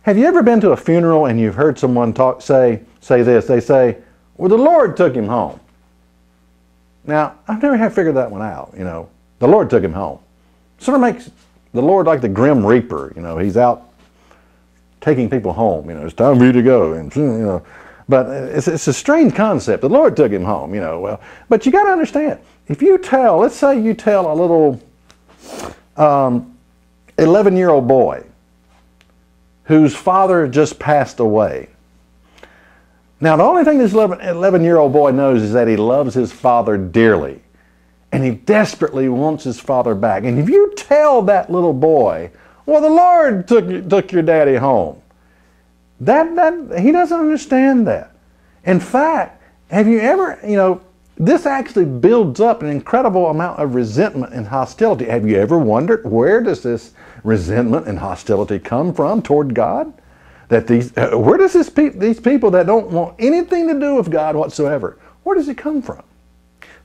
Have you ever been to a funeral and you've heard someone say this? They say, well, the Lord took him home. Now, I've never had figured that one out, you know. The Lord took him home. Sort of makes the Lord like the Grim Reaper, you know. He's out taking people home, you know. It's time for you to go, and you know. But it's a strange concept. The Lord took him home, you know. Well, but you got to understand, if you tell, let's say you tell a little 11-year-old boy whose father just passed away. Now, the only thing this 11-year-old boy knows is that he loves his father dearly, and he desperately wants his father back. And if you tell that little boy, well, the Lord took your daddy home, that he doesn't understand that. In fact, have you ever, you know, this actually builds up an incredible amount of resentment and hostility. Have you ever wondered, where does this resentment and hostility come from toward God? That where does these people that don't want anything to do with God whatsoever, where does it come from?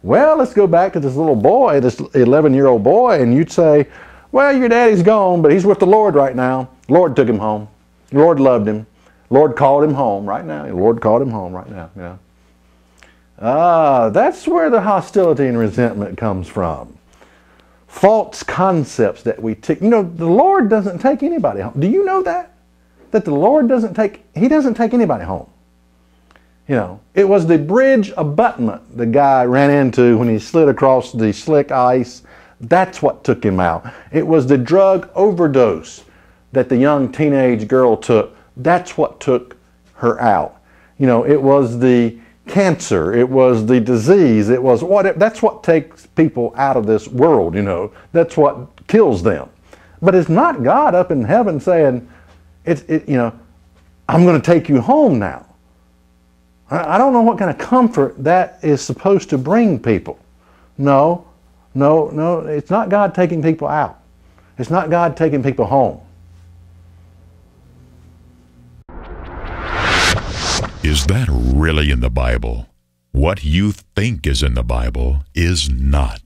Well, let's go back to this little boy, this 11-year-old boy, and you'd say, well, your daddy's gone, but he's with the Lord right now. The Lord took him home. The Lord loved him. The Lord called him home right now. The Lord called him home right now. Yeah. That's where the hostility and resentment comes from. False concepts that we take. You know, the Lord doesn't take anybody home. Do you know that? That the Lord doesn't take anybody home. You know, it was the bridge abutment the guy ran into when he slid across the slick ice. That's what took him out. It was the drug overdose that the young teenage girl took. That's what took her out. You know, it was the cancer, it was the disease, it was what. That's what takes people out of this world, you know. That's what kills them. But it's not God up in heaven saying, you know, I'm going to take you home now. I don't know what kind of comfort that is supposed to bring people. No, it's not God taking people out. It's not God taking people home. Is that really in the Bible? What you think is in the Bible is not.